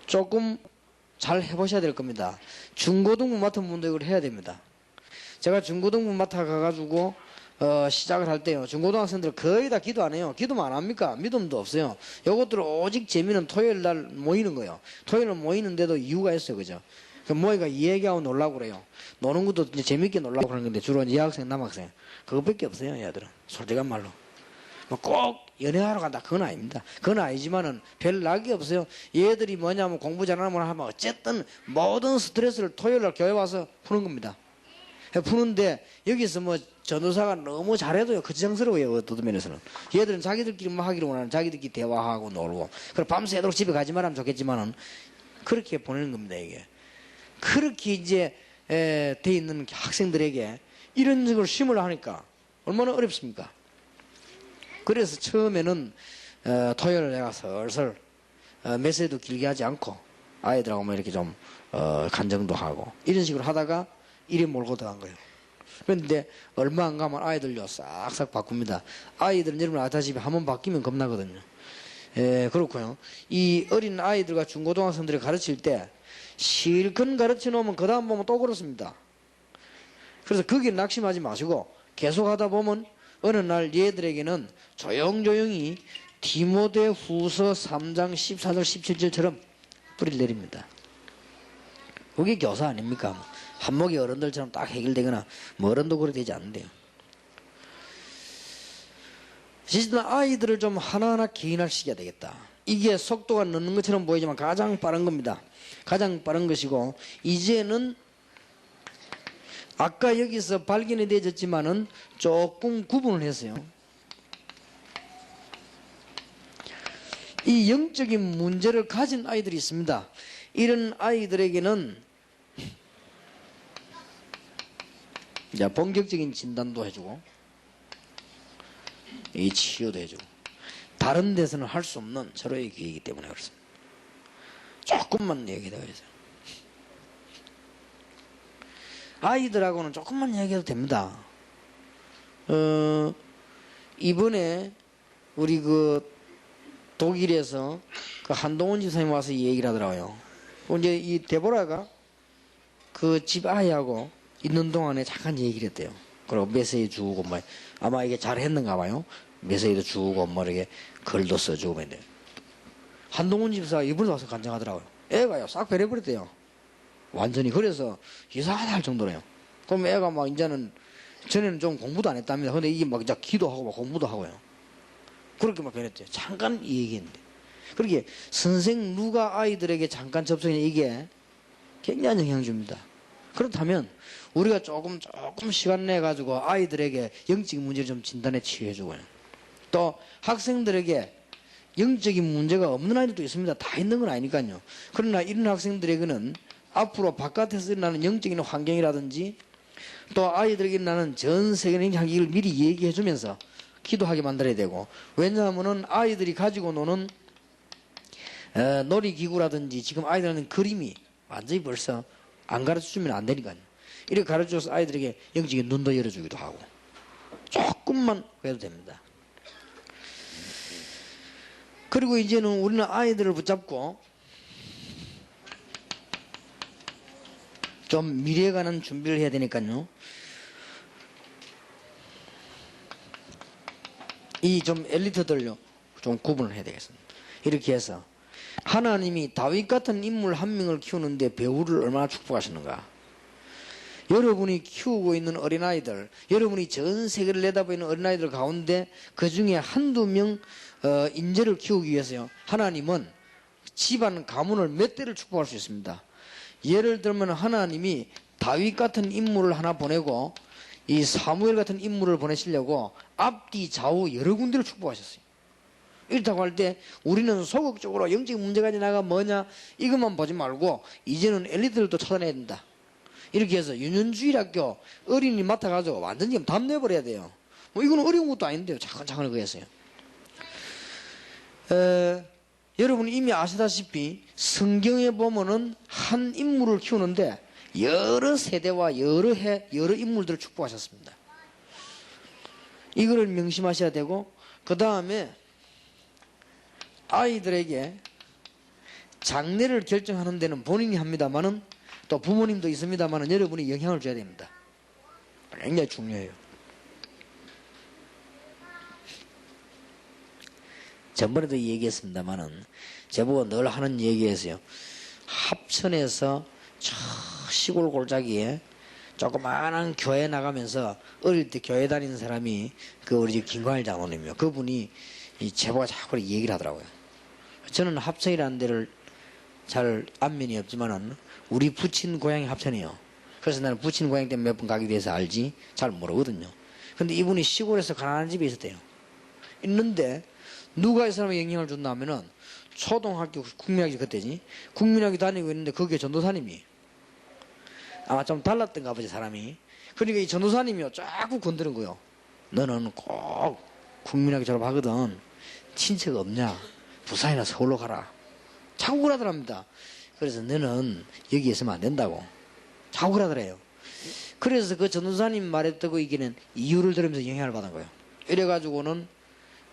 조금 잘 해보셔야 될 겁니다. 중고등부 맡은 분도 이걸 해야 됩니다. 제가 중고등부 맡아 가가지고 시작을 할 때요, 중고등학생들 거의 다 기도 안 해요. 기도만 안 합니까? 믿음도 없어요. 요것들은 오직 재미는 토요일 날 모이는 거예요. 토요일 날 모이는데도 이유가 있어요. 그죠? 그 모이가 얘기하고 놀라고 그래요. 노는 것도 이제 재밌게 놀라고 그러는 건데 주로 여학생, 남학생. 그것밖에 없어요, 얘들은. 솔직한 말로. 뭐 꼭 연애하러 간다. 그건 아닙니다. 그건 아니지만은 별 낙이 없어요. 얘들이 뭐냐면 공부 잘하는 하면 어쨌든 모든 스트레스를 토요일 날 교회 와서 푸는 겁니다. 푸는데 여기서 뭐 전도사가 너무 잘해도요 거지장스러워요. 어떤 면에서는 얘들은 자기들끼리만 하기를 원하는, 자기들끼리 대화하고 놀고, 그래 밤새도록 집에 가지 말하면 좋겠지만은 그렇게 보내는 겁니다. 이게 그렇게 이제 돼 있는 학생들에게 이런 식으로 심으려 하니까 얼마나 어렵습니까? 그래서 처음에는 토요일 내가 슬슬 메시지도 길게 하지 않고 아이들하고 뭐 이렇게 좀 간정도 하고 이런 식으로 하다가 이리 몰고 들어간 거예요. 그런데 얼마 안 가면 아이들요 싹싹 바꿉니다. 아이들은 여러분 아다시피 한번 바뀌면 겁나거든요. 그렇고요. 이 어린 아이들과 중고등학생들을 가르칠 때 실컷 가르쳐 놓으면 그 다음 보면 또 그렇습니다. 그래서 거기에 낙심하지 마시고 계속 하다 보면 어느 날 얘들에게는 조용조용히 디모데 후서 3장 14절 17절처럼 뿌리를 내립니다. 그게 교사 아닙니까? 한목이 어른들처럼 딱 해결되거나 뭐 어른도 그래 되지 않는데요. 진짜 아이들을 좀 하나하나 개인화시켜야 되겠다. 이게 속도가 늦는 것처럼 보이지만 가장 빠른 겁니다. 가장 빠른 것이고, 이제는 아까 여기서 발견이 되어졌지만은 조금 구분을 했어요. 이 영적인 문제를 가진 아이들이 있습니다. 이런 아이들에게는 이제 본격적인 진단도 해주고 이 치료도 해주고, 다른 데서는 할 수 없는 서로의 기회이기 때문에 그렇습니다. 조금만 얘기해도 해서 아이들하고는 조금만 얘기해도 됩니다. 이번에 우리 그 독일에서 그 한동훈 집사님 와서 이 얘기를 하더라고요. 이제 이 데보라가 그 집 아이하고 있는 동안에 잠깐 얘기를 했대요. 그리고 메시지 주고 뭐 아마 이게 잘했는가 봐요. 메시지도 주고 뭐 이렇게 글도 써주고 뭐. 한동훈 집사가 이번에 와서 간증하더라고요. 애가요 싹 변해버렸대요. 완전히. 그래서 이상하다 할 정도로요. 그럼 애가 막 이제는 전에는 좀 공부도 안 했답니다. 근데 이게 막 이제 기도하고 막 공부도 하고요. 그렇게 막 변했대요. 잠깐 이 얘기했는데. 그렇게 선생 누가 아이들에게 잠깐 접속이 이게 굉장히 영향 줍니다. 그렇다면 우리가 조금 시간 내 가지고 아이들에게 영적인 문제를 좀 진단해 치유해 주고요. 또 학생들에게 영적인 문제가 없는 아이들도 있습니다. 다 있는 건 아니니까요. 그러나 이런 학생들에게는 앞으로 바깥에서 일어나는 영적인 환경이라든지 또 아이들에게 일어나는 전 세계적인 향기를 미리 얘기해 주면서 기도하게 만들어야 되고, 왜냐하면은 아이들이 가지고 노는 놀이기구라든지 지금 아이들한테 그림이 완전히 벌써 안 가르쳐 주면 안 되니까요. 이렇게 가르쳐 줘서 아이들에게 영적인 눈도 열어주기도 하고 조금만 해도 됩니다. 그리고 이제는 우리는 아이들을 붙잡고 좀 미래에 관한 준비를 해야 되니까요. 이 좀 엘리트들요 좀 구분을 해야 되겠습니다. 이렇게 해서 하나님이 다윗 같은 인물 한 명을 키우는데 배우를 얼마나 축복하시는가. 여러분이 키우고 있는 어린아이들, 여러분이 전 세계를 내다보이는 어린아이들 가운데 그 중에 한두 명 인재를 키우기 위해서요, 하나님은 집안 가문을 몇 대를 축복할 수 있습니다. 예를 들면 하나님이 다윗 같은 인물을 하나 보내고 이 사무엘 같은 인물을 보내시려고 앞뒤 좌우 여러 군데를 축복하셨어요. 이렇다고 할 때 우리는 소극적으로 영적 문제가 지나가 뭐냐 이것만 보지 말고 이제는 엘리트들도 찾아내야 된다. 이렇게 해서 유년주일학교 어린이 맡아가지고 완전히 담 내버려야 돼요. 뭐 이거는 어려운 것도 아닌데요. 차근차근 그랬어요. 여러분이 이미 아시다시피 성경에 보면은 한 인물을 키우는데 여러 세대와 여러 인물들을 축복하셨습니다. 이거를 명심하셔야 되고, 그 다음에 아이들에게 장래를 결정하는 데는 본인이 합니다만은 또 부모님도 있습니다만은 여러분이 영향을 줘야 됩니다. 굉장히 중요해요. 전번에도 얘기했습니다만은 제보고 늘 하는 얘기에서요, 합천에서 저 시골 골짜기에 조그마한 교회 나가면서 어릴 때 교회 다니는 사람이 그 우리 집 김광일 장로님이요. 그분이 이 제보가 자꾸 얘기를 하더라고요. 저는 합천이라는 데를 잘 안면이 없지만은 우리 부친 고향이 합천이에요. 그래서 나는 부친 고향 때문에 몇 번 가기도 해서 알지 잘 모르거든요. 근데 이분이 시골에서 가난한 집에 있었대요. 있는데 누가 이 사람에 영향을 줬나 하면은 초등학교 국민학교 그때지 국민학교 다니고 있는데 거기에 전도사님이 아마 좀 달랐던가 보지 사람이. 그러니까 이 전도사님이요 자꾸 건드는 거요. 너는 꼭 국민학교 졸업하거든. 친척 없냐? 부산이나 서울로 가라. 자꾸 그러더랍니다. 그래서 너는 여기 있으면 안 된다고 자꾸 그러더래요. 그래서 그 전도사님 말에 뜨고 이기는 이유를 들으면서 영향을 받은 거예요. 이래가지고는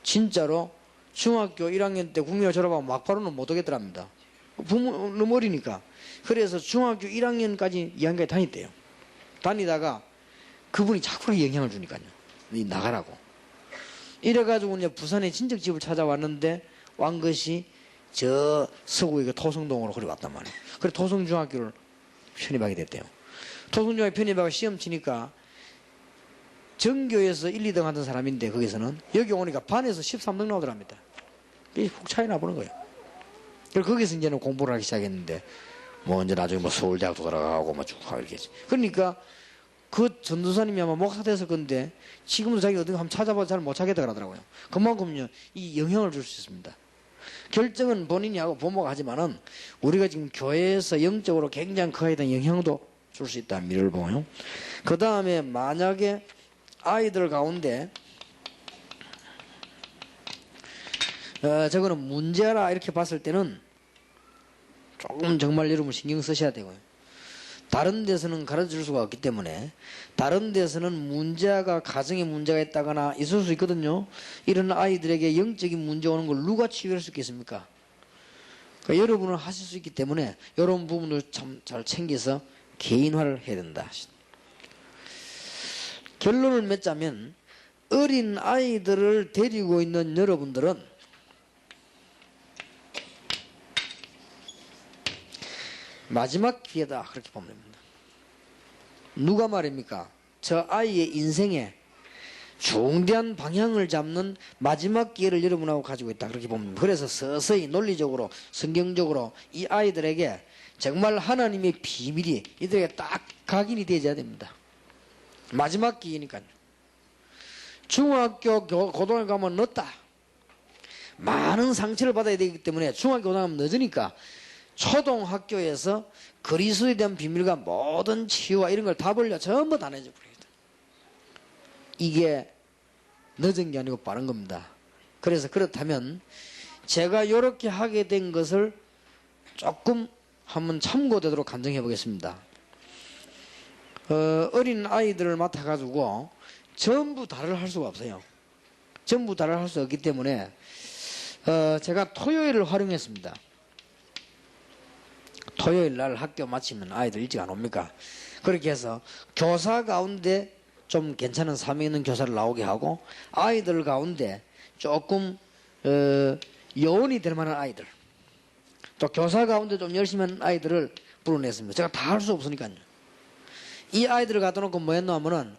진짜로 중학교 1학년 때 국민학교 졸업하면 막바로는 못 오겠더랍니다. 부모 너무 어리니까. 그래서 중학교 1학년까지 2학년까지 다녔대요. 다니다가 그분이 자꾸 영향을 주니까요. 나가라고. 이래가지고 이제 부산에 친척집을 찾아왔는데 완 것이 저 서구의 토성동으로 그리 왔단 말이에요. 그래 토성중학교를 편입하게 됐대요. 토성중학교 편입하고 시험 치니까 전교에서 1, 2등 하던 사람인데 거기서는 여기 오니까 반에서 13등 나오더랍니다. 훅 차이 나보는 거예요. 그래서 거기서 이제는 공부를 하기 시작했는데 뭐 이제 나중에 뭐 서울대학도 들어가고 뭐 쭉 하고 이렇게 했지. 그러니까 그 전도사님이 아마 목사 됐을 건데 지금도 자기 어디 한번 찾아봐도 잘 못 찾겠다 그러더라고요. 그만큼요 이 영향을 줄 수 있습니다. 결정은 본인이 하고 부모가 하지만은 우리가 지금 교회에서 영적으로 굉장히 그에 대한 영향도 줄 수 있다 미래를 보고요. 그 다음에 만약에 아이들 가운데 저거는 문제라 이렇게 봤을 때는 조금 정말 여러분 신경 쓰셔야 되고요. 다른 데서는 가르쳐줄 수가 없기 때문에 다른 데서는 문제가 가정에 문제가 있다거나 있을 수 있거든요. 이런 아이들에게 영적인 문제 오는 걸 누가 치유할 수 있겠습니까? 그러니까 여러분은 하실 수 있기 때문에 이런 부분을 참 잘 챙겨서 개인화를 해야 된다. 결론을 맺자면 어린 아이들을 데리고 있는 여러분들은 마지막 기회다 그렇게 보면 됩니다. 누가 말입니까? 저 아이의 인생에 중대한 방향을 잡는 마지막 기회를 여러분하고 가지고 있다 그렇게 보면 됩니다. 그래서 서서히 논리적으로 성경적으로 이 아이들에게 정말 하나님의 비밀이 이들에게 딱 각인이 되어야 됩니다. 마지막 기회니까요. 중학교 고등학교 가면 늦다. 많은 상처를 받아야 되기 때문에 중학교 고등학교 가면 늦으니까 초등학교에서 그리스도에 대한 비밀과 모든 치유와 이런 걸 다 벌려 전부 다 내줘 버립니다. 이게 늦은 게 아니고 빠른 겁니다. 그래서 그렇다면 제가 이렇게 하게 된 것을 조금 한번 참고되도록 간증해 보겠습니다. 어린 아이들을 맡아가지고 전부 다를 할 수가 없어요. 전부 다를 할 수 없기 때문에 제가 토요일을 활용했습니다. 토요일 날 학교 마치면 아이들 일찍 안 옵니까? 그렇게 해서 교사 가운데 좀 괜찮은 사명 있는 교사를 나오게 하고 아이들 가운데 조금 여운이 될 만한 아이들, 또 교사 가운데 좀 열심히 하는 아이들을 불러냈습니다. 제가 다 할 수 없으니까요. 이 아이들을 갖다 놓고 뭐 했노 하면은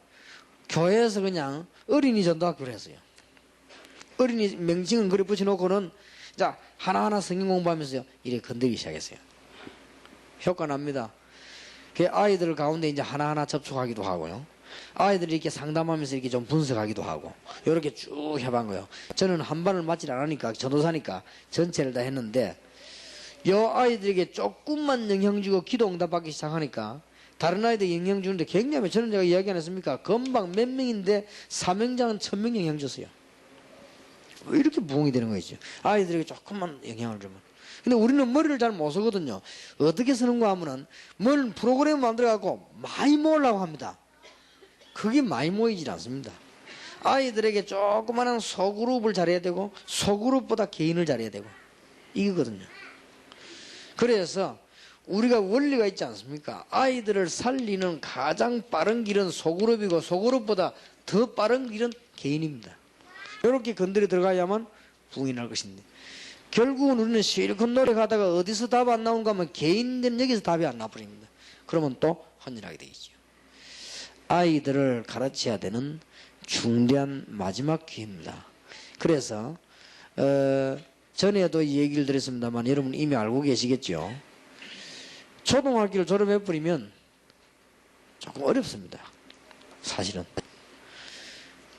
교회에서 그냥 어린이 전도학교를 했어요. 어린이 명칭은 그래 붙여놓고는 자 하나하나 성경 공부하면서요 이래 건드리기 시작했어요. 효과 납니다. 그 아이들 가운데 이제 하나하나 접촉하기도 하고요. 아이들이 이렇게 상담하면서 이렇게 좀 분석하기도 하고 이렇게 쭉 해본 거예요. 저는 한 반을 맞질 않으니까 전도사니까 전체를 다 했는데 요 아이들에게 조금만 영향 주고 기도 응답 받기 시작하니까 다른 아이들 영향 주는데 굉장히 저는 제가 이야기 안 했습니까? 금방 몇 명인데 사명장은 1000명 영향 줬어요. 왜 이렇게 부흥이 되는 거죠? 아이들에게 조금만 영향을 주면. 근데 우리는 머리를 잘 못 쓰거든요. 어떻게 쓰는가 하면은 뭘 프로그램 만들어갖고 많이 모으려고 합니다. 그게 많이 모이질 않습니다. 아이들에게 조그마한 소그룹을 잘해야 되고 소그룹보다 개인을 잘해야 되고 이거거든요. 그래서 우리가 원리가 있지 않습니까? 아이들을 살리는 가장 빠른 길은 소그룹이고 소그룹보다 더 빠른 길은 개인입니다. 이렇게 건드려 들어가야만 부흥이 날 것인데 결국은 우리는 실컷 노력하다가 어디서 답 안 나오는가 하면 개인들은 여기서 답이 안 나버립니다. 그러면 또 혼란하게 되겠죠. 아이들을 가르쳐야 되는 중대한 마지막 기회입니다. 그래서 전에도 이 얘기를 드렸습니다만 여러분 이미 알고 계시겠죠. 초등학교를 졸업해버리면 조금 어렵습니다. 사실은.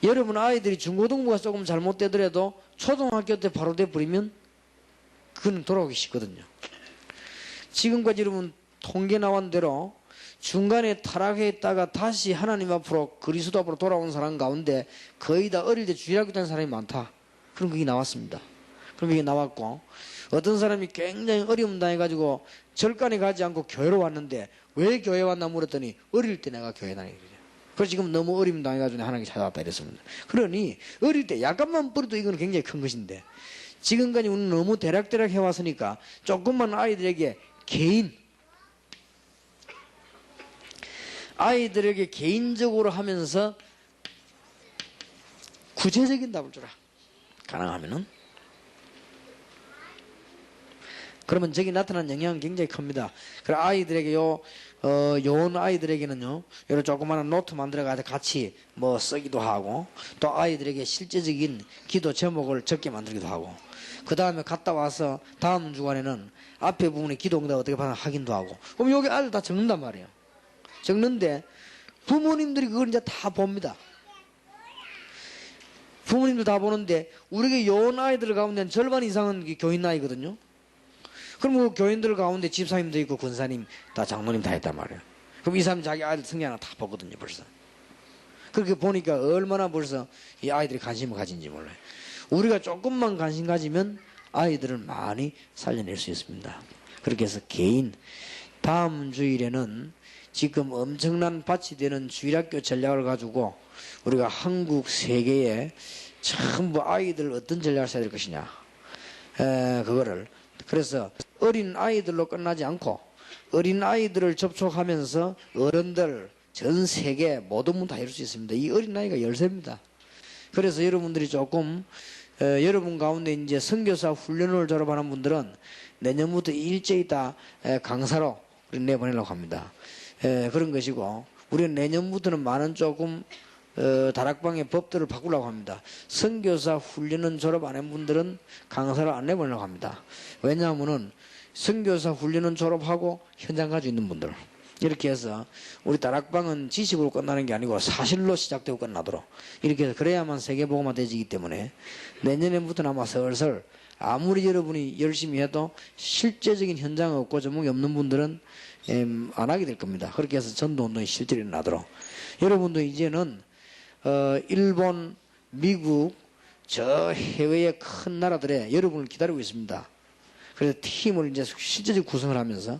여러분 아이들이 중고등부가 조금 잘못되더라도 초등학교 때 바로 돼버리면 그건 돌아오기 쉽거든요. 지금까지 여러분 통계 나온 대로 중간에 타락했다가 다시 하나님 앞으로 그리스도 앞으로 돌아온 사람 가운데 거의 다 어릴 때 주일학교 다닌 사람이 많다. 그런 그게 나왔습니다. 그런 그게 나왔고 어떤 사람이 굉장히 어려움 당해가지고 절간에 가지 않고 교회로 왔는데 왜 교회 왔나 물었더니 어릴 때 내가 교회 다니거든요. 그래서 지금 너무 어려움 당해가지고 하나님께 찾아왔다 이랬습니다. 그러니 어릴 때 약간만 뿌려도 이건 굉장히 큰 것인데 지금까지 우리는 너무 대략대략 해왔으니까 조금만 아이들에게 아이들에게 개인적으로 하면서 구체적인 답을 주라. 가능하면은. 그러면 저기 나타난 영향은 굉장히 큽니다. 그래 아이들에게 요원 아이들에게는요, 요런 조그마한 노트 만들어가지고 같이 뭐 쓰기도 하고, 또 아이들에게 실제적인 기도 제목을 적게 만들기도 하고, 그 다음에 갔다 와서 다음 주간에는 앞에 부분에 기도 응답 어떻게 받나 확인도 하고, 그럼 여기 아이들 다 적는단 말이에요. 적는데 부모님들이 그걸 이제 다 봅니다. 부모님들 다 보는데 우리가 요원 아이들 가운데는 절반 이상은 교인 아이거든요. 그럼 그 교인들 가운데 집사님도 있고 권사님 다 장로님 다 했단 말이에요. 그럼 이 사람 자기 아이들 성향을 다 보거든요 벌써. 그렇게 보니까 얼마나 벌써 이 아이들이 관심을 가진지 몰라요. 우리가 조금만 관심 가지면 아이들을 많이 살려낼 수 있습니다. 그렇게 해서 개인 다음 주일에는 지금 엄청난 밭이 되는 주일학교 전략을 가지고 우리가 한국 세계에 전부 아이들 어떤 전략을 써야 될 것이냐 그거를 그래서 어린 아이들로 끝나지 않고 어린 아이들을 접촉하면서 어른들 전 세계 모든 분 다 이룰 수 있습니다. 이 어린 아이가 열쇠입니다. 그래서 여러분들이 조금 여러분 가운데 이제 선교사 훈련을 졸업하는 분들은 내년부터 일제히 다 강사로 내보내려고 합니다. 그런 것이고 우리는 내년부터는 많은 조금 다락방의 법들을 바꾸려고 합니다. 선교사 훈련은 졸업 안 한 분들은 강사를 안 내보내려고 합니다. 왜냐하면은 선교사 훈련은 졸업하고 현장 가지고 있는 분들 이렇게 해서 우리 다락방은 지식으로 끝나는 게 아니고 사실로 시작되고 끝나도록 이렇게 해서 그래야만 세계복음화 되지기 때문에 내년부터는 아마 슬슬 아무리 여러분이 열심히 해도 실제적인 현장 없고 전문이 없는 분들은 안 하게 될 겁니다. 그렇게 해서 전도운동이 실제로 일어나도록 여러분도 이제는 일본, 미국 저 해외의 큰 나라들에 여러분을 기다리고 있습니다. 그래서 팀을 이제 실제적으로 구성을 하면서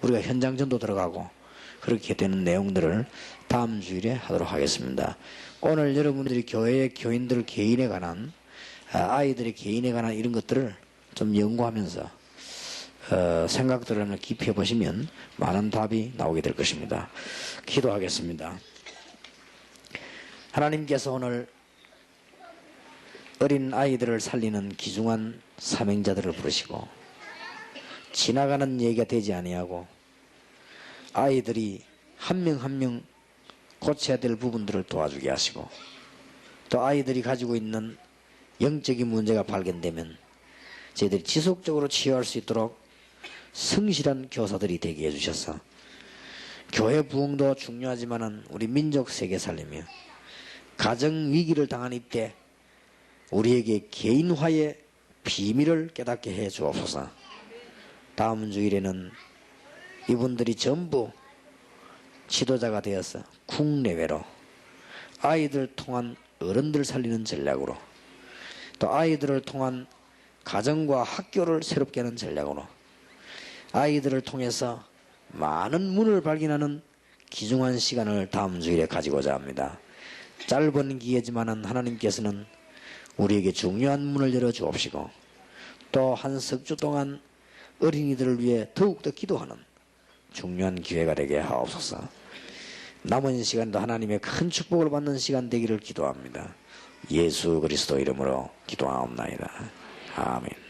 우리가 현장 전도 들어가고 그렇게 되는 내용들을 다음 주일에 하도록 하겠습니다. 오늘 여러분들이 교회의 교인들 개인에 관한 아이들의 개인에 관한 이런 것들을 좀 연구하면서 생각들을 한번 깊이 해보시면 많은 답이 나오게 될 것입니다. 기도하겠습니다. 하나님께서 오늘 어린 아이들을 살리는 귀중한 사명자들을 부르시고 지나가는 얘기가 되지 아니하고 아이들이 한 명 한 명 고쳐야 될 부분들을 도와주게 하시고 또 아이들이 가지고 있는 영적인 문제가 발견되면 저희들이 지속적으로 치유할 수 있도록 성실한 교사들이 되게 해주셔서 교회 부흥도 중요하지만은 우리 민족 세계 살리며 가정 위기를 당한 이때 우리에게 개인화의 비밀을 깨닫게 해 주옵소서. 다음 주일에는 이분들이 전부 지도자가 되어서 국내외로 아이들 통한 어른들 살리는 전략으로 또 아이들을 통한 가정과 학교를 새롭게 하는 전략으로 아이들을 통해서 많은 문을 발견하는 귀중한 시간을 다음 주일에 가지고자 합니다. 짧은 기회지만은 하나님께서는 우리에게 중요한 문을 열어 주옵시고 또 한 석 주 동안 어린이들을 위해 더욱더 기도하는 중요한 기회가 되게 하옵소서. 남은 시간도 하나님의 큰 축복을 받는 시간 되기를 기도합니다. 예수 그리스도 이름으로 기도하옵나이다. 아멘.